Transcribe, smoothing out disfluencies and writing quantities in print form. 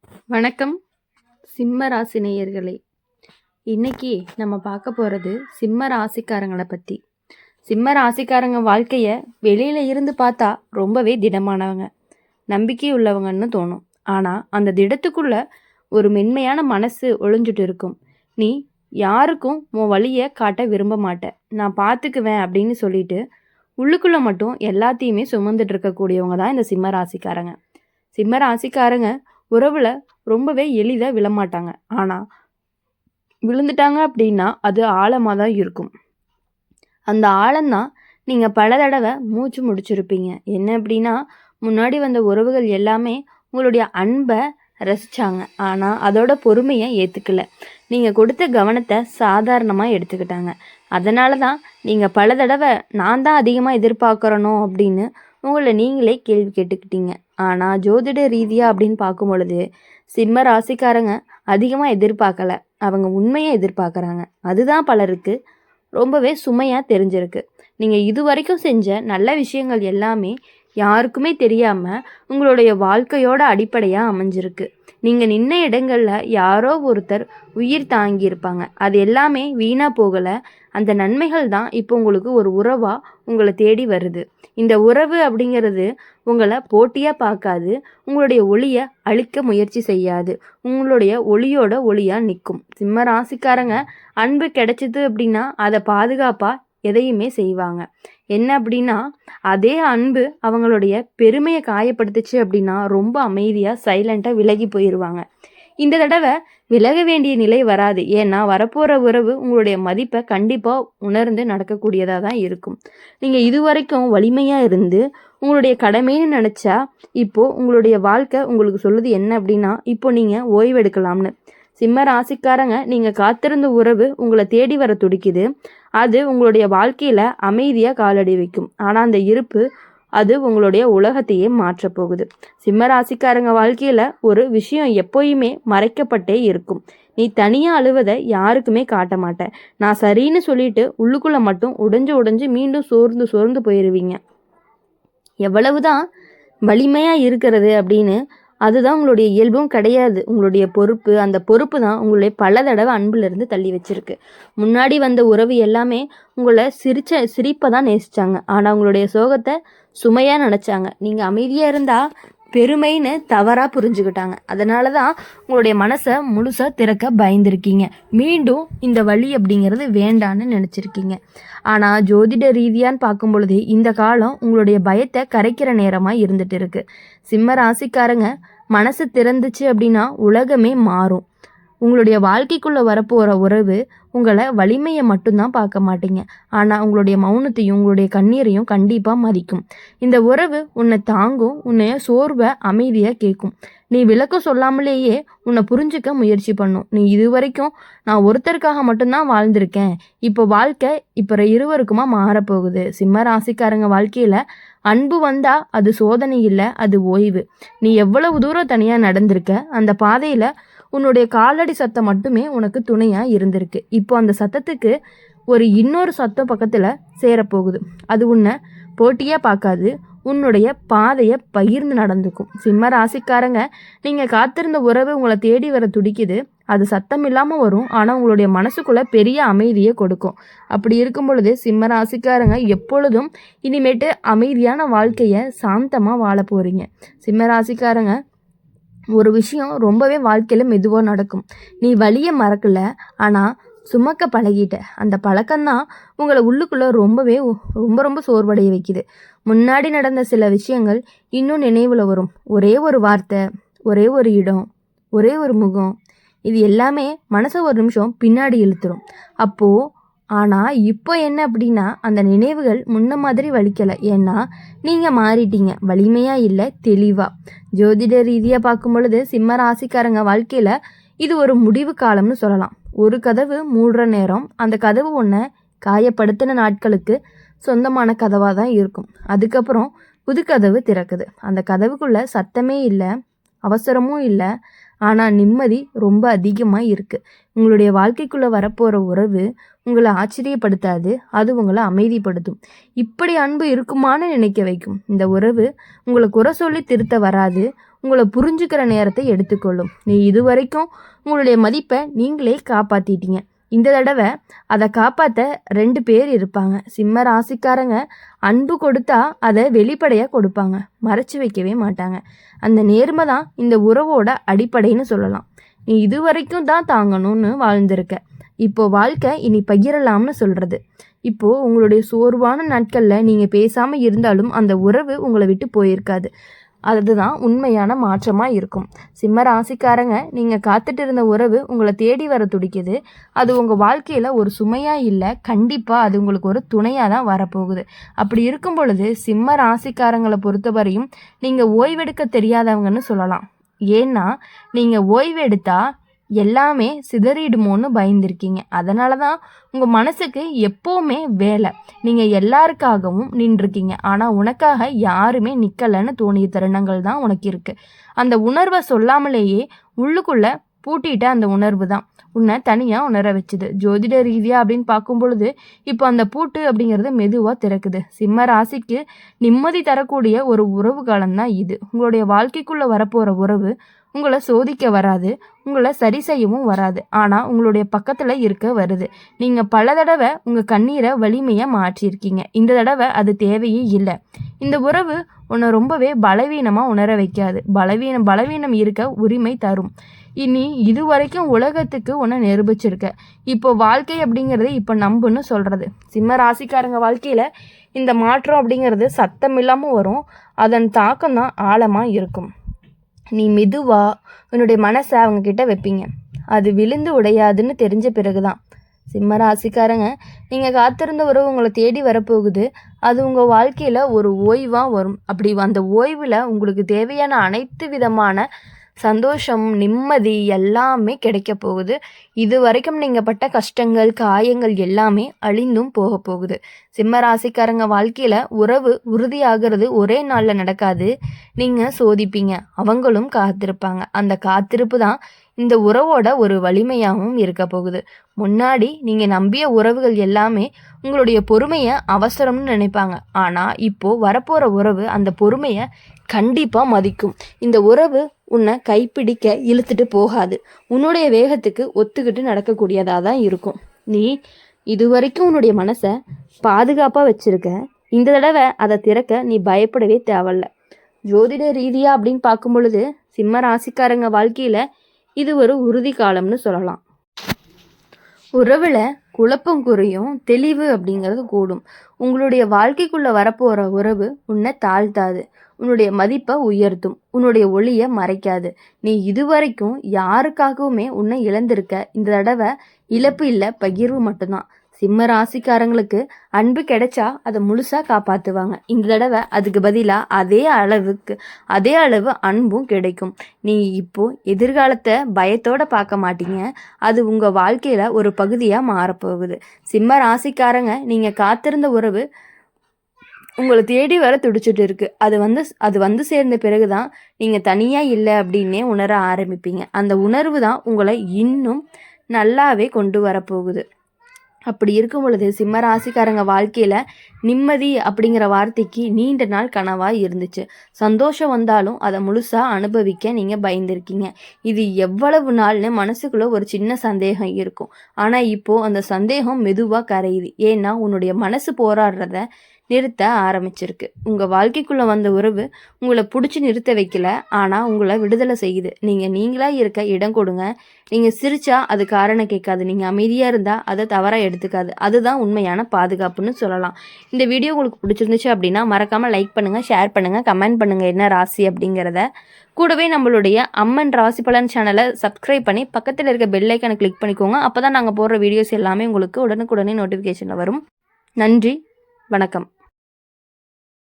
வணக்கம் சிம்ம ராசி நேயர்களே. இன்னைக்கு நம்ம பார்க்க போகிறது சிம்ம ராசிக்காரங்களை பற்றி. சிம்ம ராசிக்காரங்க வாழ்க்கையை வெளியில இருந்து பார்த்தா ரொம்பவே திடமானவங்க, நம்பிக்கை உள்ளவங்கன்னு தோணும். ஆனால் அந்த திடத்துக்குள்ள ஒரு மென்மையான மனசு ஒளிஞ்சிட்டு இருக்கும். நீ யாருக்கும் உன் வழியை காட்ட விரும்ப மாட்ட, நான் பார்த்துக்குவேன் அப்படின்னு சொல்லிட்டு உள்ளுக்குள்ளே மட்டும் எல்லாத்தையுமே சுமந்துட்டு இருக்கக்கூடியவங்க தான் இந்த சிம்ம ராசிக்காரங்க. சிம்ம ராசிக்காரங்க உறவில் ரொம்பவே எளிதாக விழமாட்டாங்க. ஆனால் விழுந்துட்டாங்க அப்படின்னா அது ஆழமாக தான் இருக்கும். அந்த ஆழம்தான் நீங்கள் பல தடவை மூச்சு முடிச்சிருப்பீங்க. என்ன அப்படின்னா, முன்னாடி வந்த உறவுகள் எல்லாமே உங்களுடைய அன்பை ரசித்தாங்க, ஆனால் அதோட பொறுமையை ஏற்றுக்கல. நீங்கள் கொடுத்த கவனத்தை சாதாரணமாக எடுத்துக்கிட்டாங்க. அதனால தான் நீங்கள் பல தடவை நான் தான் அதிகமாக எதிர்பார்க்குறனோ அப்படின்னு உங்களை நீங்களே கேள்வி கேட்டுக்கிட்டீங்க. ஆனால் ஜோதிட ரீதியாக அப்படின்னு பார்க்கும் பொழுது சிம்ம ராசிக்காரங்க அதிகமாக எதிர்பார்க்கல, அவங்க உண்மையை எதிர்பார்க்குறாங்க. அதுதான் பலருக்கு ரொம்பவே சுமையாக தெரிஞ்சிருக்கு. நீங்கள் இது வரைக்கும் செஞ்ச நல்ல விஷயங்கள் எல்லாமே யாருக்குமே தெரியாமல் உங்களுடைய வாழ்க்கையோட அடிப்படையாக அமைஞ்சிருக்கு. நீங்கள் நின்ன இடங்களில் யாரோ ஒருத்தர் உயிர் தாங்கியிருப்பாங்க, அது எல்லாமே வீணாக போகலை. அந்த நன்மைகள் தான் இப்போ உங்களுக்கு ஒரு உறவாக உங்களை தேடி வருது. இந்த உறவு அப்படிங்கிறது உங்களை போட்டியாக பார்க்காது, உங்களுடைய ஒளியை அழிக்க முயற்சி செய்யாது, உங்களுடைய ஒளியோட ஒளியாக நிற்கும். சிம்ம ராசிக்காரங்க அன்பு கிடைச்சிது அப்படின்னா அதை பாதுகாப்பாக எதையுமே செய்வாங்க. என்ன அப்படின்னா, அதே அன்பு அவங்களுடைய பெருமையை காயப்படுத்துச்சு அப்படின்னா ரொம்ப அமைதியாக சைலண்ட்டாக விலகி போயிடுவாங்க. இந்த தடவை விலக வேண்டிய நிலை வராது. ஏன்னா வரப்போகிற உறவு உங்களுடைய மதிப்பை கண்டிப்பாக உணர்ந்து நடக்கக்கூடியதாக தான் இருக்கும். நீங்கள் இதுவரைக்கும் வலிமையாக இருந்து உங்களுடைய கடமைன்னு நினச்சா இப்போது உங்களுடைய வாழ்க்கை உங்களுக்கு சொல்லுது என்ன அப்படின்னா, இப்போ நீங்கள் ஓய்வெடுக்கலாம்னு. சிம்ம ராசிக்காரங்க நீங்கள் காத்திருந்த உறவு உங்களை தேடி வர துடிக்குது. அது உங்களுடைய வாழ்க்கையில் அமைதியாக காலடி வைக்கும். ஆனால் அந்த இருப்பு அது உங்களுடைய உலகத்தையே மாற்றப் போகுது. சிம்ம ராசிக்காரங்க வாழ்க்கையில் ஒரு விஷயம் எப்போயுமே மறைக்கப்பட்டே இருக்கும். நீ தனியாக அழுவதை யாருக்குமே காட்ட மாட்டேன். நான் சரின்னு சொல்லிட்டு உள்ளுக்குள்ளே மட்டும் உடைஞ்சு மீண்டும் சோர்ந்து போயிடுவீங்க. எவ்வளவுதான் வலிமையாக இருக்கிறது அப்படின்னு அதுதான் உங்களுடைய இயல்பும் கிடையாது. உங்களுடைய பொறுப்பு, அந்த பொறுப்பு தான் உங்களுடைய பல தடவை அன்பிலிருந்து தள்ளி வச்சிருக்கு. முன்னாடி வந்த உறவு எல்லாமே உங்களை சிரிப்பை தான் நேசித்தாங்க, ஆனால் உங்களுடைய சோகத்தை சுமையாக நினச்சாங்க. நீங்கள் அமைதியாக இருந்தால் பெருமைன்னு தவறாக புரிஞ்சுக்கிட்டாங்க. அதனால தான் உங்களுடைய மனசை முழுசாக திறக்க பயந்துருக்கீங்க. மீண்டும் இந்த வழி அப்படிங்கிறது வேண்டான்னு நினச்சிருக்கீங்க. ஆனால் ஜோதிட ரீதியான்னு பார்க்கும் பொழுது இந்த காலம் உங்களுடைய பயத்தை கரைக்கிற நேரமாக இருந்துட்டு இருக்கு. சிம்ம ராசிக்காரங்க மனசு திறந்துச்சு அப்படின்னா உலகமே மாறும். உங்களுடைய வாழ்க்கைக்குள்ளே வரப்போகிற உறவு உங்களை வலிமையை மட்டும்தான் பார்க்க மாட்டீங்க, ஆனால் உங்களுடைய மௌனத்தையும் உங்களுடைய கண்ணீரையும் கண்டிப்பாக மதிக்கும். இந்த உறவு உன்னை தாங்கும், உன்னைய சோர்வை அமைதியாக கேட்கும். நீ விளக்கம் சொல்லாமலேயே உன்னை புரிஞ்சுக்க முயற்சி பண்ணும். நீ இது வரைக்கும் நான் ஒருத்தருக்காக மட்டும்தான் வாழ்ந்திருக்கேன், இப்போ வாழ்க்கை இப்போ இருவருக்குமா மாறப்போகுது. சிம்ம ராசிக்காரங்க வாழ்க்கையில் அன்பு வந்தால் அது சோதனை இல்லை, அது ஓய்வு. நீ எவ்வளவு தூரம் தனியாக நடந்திருக்க, அந்த பாதையில் உன்னுடைய காலடி சத்தம் மட்டுமே உனக்கு துணையாக இருந்திருக்கு. இப்போ அந்த சத்தத்துக்கு இன்னொரு சத்தம் பக்கத்தில் சேரப்போகுது. அது உன்னை போட்டியாக பார்க்காது, உன்னுடைய பாதையை பகிர்ந்து நடந்துக்கும். சிம்ம ராசிக்காரங்க நீங்கள் காத்திருந்த உறவு உங்களை தேடி வர துடிக்குது. அது சத்தம் இல்லாமல் வரும், ஆனால் உங்களுடைய மனசுக்குள்ளே பெரிய அமைதியை கொடுக்கும். அப்படி இருக்கும் பொழுது சிம்ம ராசிக்காரங்க எப்பொழுதும் இனிமேட்டு அமைதியான வாழ்க்கையை சாந்தமாக வாழ போகிறீங்க. சிம்ம ராசிக்காரங்க ஒரு விஷயம் ரொம்பவே வாழ்க்கையில் மெதுவாக நடக்கும். நீ வலியை மறக்கல, ஆனால் சுமக்க பழகிட்ட. அந்த பழக்கம்தான் உங்களை உள்ளுக்குள்ளே ரொம்ப சோர்வடைய வைக்குது. முன்னாடி நடந்த சில விஷயங்கள் இன்னும் நினைவில் வரும். ஒரே ஒரு வார்த்தை, ஒரே ஒரு இடம், ஒரே ஒரு முகம், இது எல்லாமே மனசை ஒரு நிமிஷம் பின்னாடி இழுத்துரும். ஆனால் இப்போ என்ன அப்படின்னா, அந்த நினைவுகள் முன்ன மாதிரி வலிக்கலை. ஏன்னா நீங்கள் மாறிட்டீங்க, வலிமையாக இல்லை, தெளிவாக. ஜோதிட ரீதியாக பார்க்கும் பொழுது சிம்ம ராசிக்காரங்க வாழ்க்கையில் இது ஒரு முடிவு காலம்னு சொல்லலாம். ஒரு கதவு மூடுற நேரம், அந்த கதவு ஒன்றை காயப்படுத்தின நாட்களுக்கு சொந்தமான கதவாக தான் இருக்கும். அதுக்கப்புறம் புது கதவு திறக்குது. அந்த கதவுக்குள்ளே சத்தமே இல்லை, அவசரமும் இல்லை, ஆனால் நிம்மதி ரொம்ப அதிகமாக இருக்குது. உங்களுடைய வாழ்க்கைக்குள்ளே வரப்போகிற உறவு உங்களை ஆச்சரியப்படுத்தாது, அது உங்களை அமைதிப்படுத்தும். இப்படி அன்பு இருக்குமான்னு நினைக்க வைக்கும். இந்த உறவு உங்களை குறை சொல்லி திருத்த வராது, உங்களை புரிஞ்சுக்கிற நேரத்தை எடுத்துக்கொள்ளும். நீ இதுவரைக்கும் உங்களுடைய மதிப்பை நீங்களே காப்பாற்றிட்டீங்க. இந்த தடவை அதை காப்பாற்ற 2 பேர் இருப்பாங்க. சிம்ம ராசிக்காரங்க அன்பு கொடுத்தா அதை வெளிப்படையாக கொடுப்பாங்க, மறைச்சு வைக்கவே மாட்டாங்க. அந்த நேர்மை தான் இந்த உறவோட அடிப்படைன்னு சொல்லலாம். நீ இதுவரைக்கும் தான் தாங்கணும்னு வாழ்ந்திருக்க. இப்போ வாழ்க்கை இனி பகிரலாம்னு சொல்கிறது. இப்போது உங்களுடைய சோர்வான நாட்களில் நீங்கள் பேசாமல் இருந்தாலும் அந்த உறவு உங்களை விட்டு போயிருக்காது. அதுதான் உண்மையான மாற்றமாக இருக்கும். சிம்ம ராசிக்காரங்க, நீங்கள் காத்துட்டு இருந்த உறவு உங்களை தேடி வர துடிக்குது. அது உங்கள் வாழ்க்கையில் ஒரு சுமையாக இல்லை, கண்டிப்பாக அது உங்களுக்கு ஒரு துணையாக தான் வரப்போகுது. அப்படி இருக்கும் பொழுது சிம்ம ராசிக்காரங்களை பொறுத்தவரையும் நீங்கள் ஓய்வெடுக்க தெரியாதவங்கன்னு சொல்லலாம். ஏன்னா நீங்கள் ஓய்வெடுத்தா எல்லாமே சிதறிடுமோன்னு பயந்துருக்கீங்க. அதனால தான் உங்கள் மனசுக்கு எப்போவுமே வேலை. நீங்கள் எல்லாருக்காகவும் நின்றுருக்கீங்க, ஆனால் உனக்காக யாருமே நிற்கலைன்னு தோணிய தருணங்கள் தான் உனக்கு இருக்குது. அந்த உணர்வை சொல்லாமலேயே உள்ளுக்குள்ளே பூட்டிட்ட அந்த உணர்வு தான் உன்னை தனியாக உணர வச்சுது. ஜோதிட ரீதியாக அப்படின்னு பார்க்கும் பொழுது இப்போ அந்த பூட்டு அப்படிங்கிறது மெதுவாக திறக்குது. சிம்ம ராசிக்கு நிம்மதி தரக்கூடிய ஒரு உறவு காலம்தான் இது. உங்களுடைய வாழ்க்கைக்குள்ளே வரப்போகிற உறவு உங்களை சோதிக்க வராது, உங்களை சரி செய்யவும் வராது, ஆனால் உங்களுடைய பக்கத்தில் இருக்க வருது. நீங்கள் பல தடவை உங்கள் கண்ணீரை வலிமையாக மாற்றியிருக்கீங்க. இந்த தடவை அது தேவையே இல்லை. இந்த உறவு உன்னை ரொம்பவே பலவீனமாக உணர வைக்காது. பலவீனம் இருக்க உரிமை தரும். இனி இது வரைக்கும் உலகத்துக்கு உன்னை நிரூபிச்சிருக்க. இப்போ வாழ்க்கை அப்படிங்கிறது இப்போ நம்புன்னு சொல்கிறது. சிம்ம ராசிக்காரங்க வாழ்க்கையில் இந்த மாற்றம் அப்படிங்கிறது சத்தம் இல்லாமல் வரும். அதன் தாக்கம் தான் ஆழமாக இருக்கும். நீ மெதுவாக உன்னுடைய மனசை அவங்கக்கிட்ட வைப்பீங்க. அது விழுந்து உடையாதுன்னு தெரிஞ்ச பிறகு தான். சிம்ம ராசிக்காரங்க, நீங்கள் காத்திருந்த உறவு உங்களை தேடி வரப்போகுது. அது உங்கள் வாழ்க்கையில் ஒரு ஓய்வாக வரும். அப்படி அந்த ஓய்வில் உங்களுக்கு தேவையான அனைத்து விதமான சந்தோஷம், நிம்மதி எல்லாமே கிடைக்க போகுது. இது வரைக்கும் நீங்கள் பட்ட கஷ்டங்கள், காயங்கள் எல்லாமே அழிந்தும் போக போகுது. சிம்ம ராசிக்காரங்க வாழ்க்கையில் உறவு உறுதியாகிறது ஒரே நாளில் நடக்காது. நீங்கள் சோதிப்பீங்க, அவங்களும் காத்திருப்பாங்க. அந்த காத்திருப்பு தான் இந்த உறவோட ஒரு வலிமையாகவும் இருக்க போகுது. முன்னாடி நீங்கள் நம்பிய உறவுகள் எல்லாமே உங்களுடைய பொறுமையை அவசரம்னு நினைப்பாங்க. ஆனால் இப்போது வரப்போகிற உறவு அந்த பொறுமையை கண்டிப்பாக மதிக்கும். இந்த உறவு உன்னை கைப்பிடிக்க இழுத்துட்டு போகாது. உன்னுடைய வேகத்துக்கு ஒத்துக்கிட்டு நடக்கக்கூடியதாக தான் இருக்கும். நீ இதுவரைக்கும் உன்னுடைய மனசை பாதுகாப்பாக வச்சுருக்க. இந்த தடவை அதை திறக்க நீ பயப்படவே தேவையில்ல. ஜோதிட ரீதியாக அப்படின்னு பார்க்கும் பொழுது சிம்ம ராசிக்காரங்க வாழ்க்கையில் இது ஒரு உறுதி காலம்னு சொல்லலாம். உறவில் குழப்பம் குறையும், தெளிவு அப்படிங்கிறது கூடும். உங்களுடைய வாழ்க்கைக்குள்ளே வரப்போகிற உறவு உன்னை தாழ்த்தாது, உன்னுடைய மதிப்பை உயர்த்தும், உன்னுடைய ஒளியை மறைக்காது. நீ இதுவரைக்கும் யாருக்காகவுமே உன்னை இழந்திருக்க. இந்த தடவை இழப்பு இல்லை, பகிர்வு மட்டும்தான். சிம்ம ராசிக்காரங்களுக்கு அன்பு கிடைச்சா அதை முழுசாக காப்பாற்றுவாங்க. இந்த தடவை அதுக்கு பதிலாக அதே அளவு அன்பும் கிடைக்கும். நீ இப்போது எதிர்காலத்தை பயத்தோடு பார்க்க மாட்டீங்க. அது உங்கள் வாழ்க்கையில் ஒரு பகுதியாக மாறப்போகுது. சிம்ம ராசிக்காரங்க, நீங்கள் காத்திருந்த உறவு உங்களை தேடி வர துடிச்சிட்டு இருக்கு. அது வந்து சேர்ந்த பிறகு தான் நீங்கள் தனியாக இல்லை அப்படின்னே உணர ஆரம்பிப்பீங்க. அந்த உணர்வு தான் உங்களை இன்னும் நல்லாவே கொண்டு வரப்போகுது. அப்படி இருக்கும் பொழுது சிம்ம ராசிக்காரங்க வாழ்க்கையில் நிம்மதி அப்படிங்கிற வார்த்தைக்கு நீண்ட நாள் கனவாக இருந்துச்சு. சந்தோஷம் வந்தாலும் அதை முழுசாக அனுபவிக்க நீங்கள் பயந்துருக்கீங்க. இது எவ்வளவு நாள்னு மனசுக்குள்ளே ஒரு சின்ன சந்தேகம் இருக்கும். ஆனால் இப்போது அந்த சந்தேகம் மெதுவாக கரையுது. ஏன்னா உன்னுடைய மனசு போராடுறத நிறுத்த ஆரம்பிச்சிருக்கு. உங்கள் வாழ்க்கைக்குள்ளே வந்த உறவு உங்களை பிடிச்சி நிறுத்த வைக்கல, ஆனால் உங்களை விடுதலை செய்யுது. நீங்களாக இருக்க இடம் கொடுங்க. நீங்கள் சிரிச்சா அது காரணம் கேட்காது, நீங்கள் அமைதியாக இருந்தால் அதை தவறாக எடுத்துக்காது. அதுதான் உண்மையான பாதுகாப்புன்னு சொல்லலாம். இந்த வீடியோ உங்களுக்கு பிடிச்சிருந்துச்சு அப்படின்னா மறக்காமல் லைக் பண்ணுங்கள், ஷேர் பண்ணுங்கள், கமெண்ட் பண்ணுங்கள் என்ன ராசி அப்படிங்கிறத. கூடவே நம்மளுடைய அம்மன் ராசி பலன் சேனலை சப்ஸ்கிரைப் பண்ணி பக்கத்தில் இருக்க பெல் ஐக்கானை கிளிக் பண்ணிக்கோங்க. அப்போ தான் நாங்கள் போடுற வீடியோஸ் எல்லாமே உங்களுக்கு உடனுக்குடனே நோட்டிஃபிகேஷனில் வரும். நன்றி, வணக்கம்.